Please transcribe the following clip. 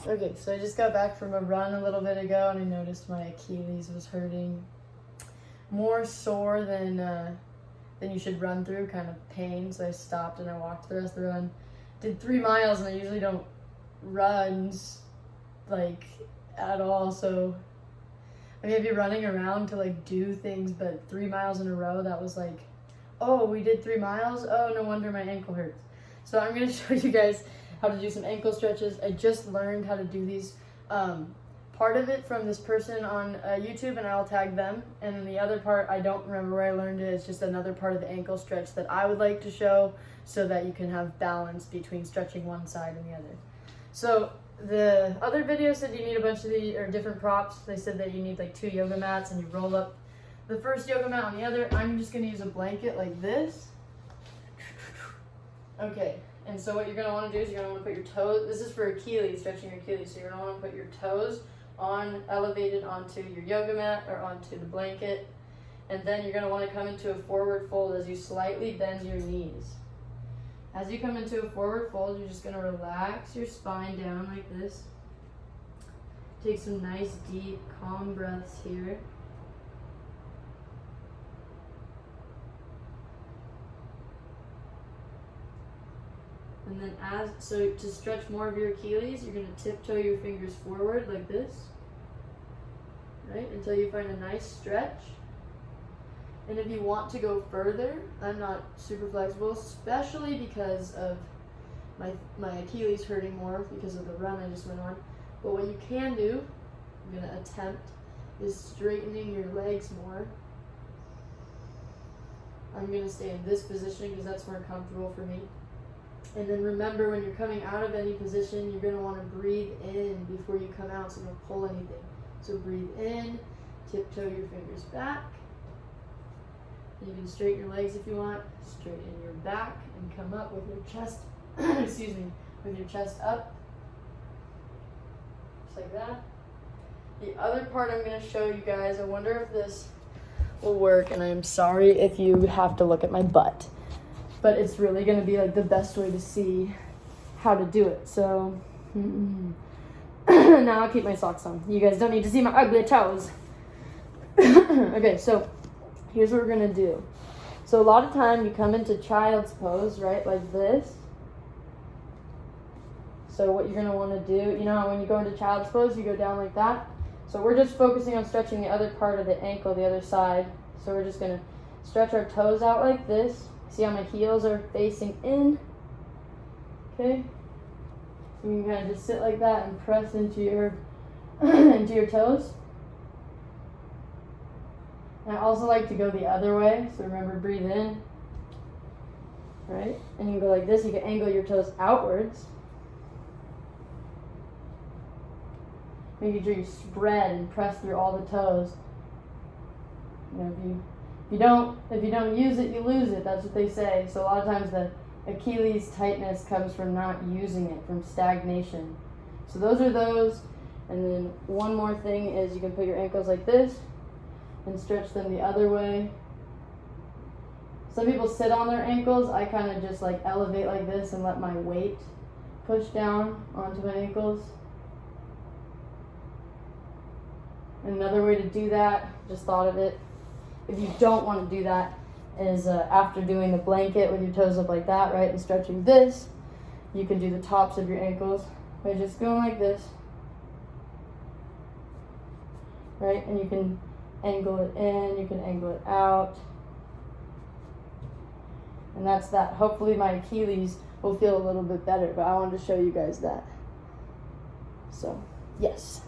Okay, so I just got back from a run a little bit ago, and I noticed my Achilles was hurting. More sore than you should run through, kind of pain. So I stopped and I walked the rest of the run. Did 3 miles, and I usually don't run like at all. So I may be running around to like do things, but 3 miles in a row, that was like, oh, we did 3 miles. Oh, no wonder my ankle hurts. So I'm gonna show you guys how to do some ankle stretches. I just learned how to do these. Part of it from this person on YouTube, and I'll tag them. And then the other part, I don't remember where I learned it. It's just another part of the ankle stretch that I would like to show so that you can have balance between stretching one side and the other. So the other video said you need a bunch of different props. They said that you need like 2 yoga mats, and you roll up the first yoga mat on the other. I'm just gonna use a blanket like this. Okay. And so what you're going to want to do is you're going to want to put your toes, this is for Achilles, stretching your Achilles, so you're going to want to put your toes elevated onto your yoga mat or onto the blanket, and then you're going to want to come into a forward fold as you slightly bend your knees. As you come into a forward fold, you're just going to relax your spine down like this. Take some nice, deep, calm breaths here. And then to stretch more of your Achilles, you're going to tiptoe your fingers forward like this, right, until you find a nice stretch. And if you want to go further, I'm not super flexible, especially because of my Achilles hurting more because of the run I just went on. But what you can do, I'm going to attempt, is straightening your legs more. I'm going to stay in this position because that's more comfortable for me. And then remember, when you're coming out of any position, you're going to want to breathe in before you come out, so don't pull anything. So breathe in, tiptoe your fingers back. And you can straighten your legs if you want. Straighten your back and come up with your chest, excuse me, with your chest up. Just like that. The other part I'm going to show you guys, I wonder if this will work, and I'm sorry if you have to look at my butt. But it's really going to be like the best way to see how to do it. So now I'll keep my socks on. You guys don't need to see my ugly toes. Okay, so here's what we're going to do. So a lot of time you come into child's pose, right, like this. So what you're going to want to do, you know how when you go into child's pose, you go down like that? So we're just focusing on stretching the other part of the ankle, the other side. So we're just going to stretch our toes out like this. See how my heels are facing in? Okay. So you can kind of just sit like that and press into your into your toes. And I also like to go the other way. So remember, breathe in. Right? And you can go like this. You can angle your toes outwards. Making sure you spread and press through all the toes. You know, if you don't use it, you lose it. That's what they say. So a lot of times the Achilles tightness comes from not using it, from stagnation. So those are those. And then one more thing is you can put your ankles like this and stretch them the other way. Some people sit on their ankles. I kind of just like elevate like this and let my weight push down onto my ankles. And another way to do that, just thought of it, if you don't want to do that, is after doing the blanket with your toes up like that, right, and stretching this, you can do the tops of your ankles by just going like this, right, and you can angle it in, you can angle it out, and that's that. Hopefully my Achilles will feel a little bit better, but I wanted to show you guys that. So, yes.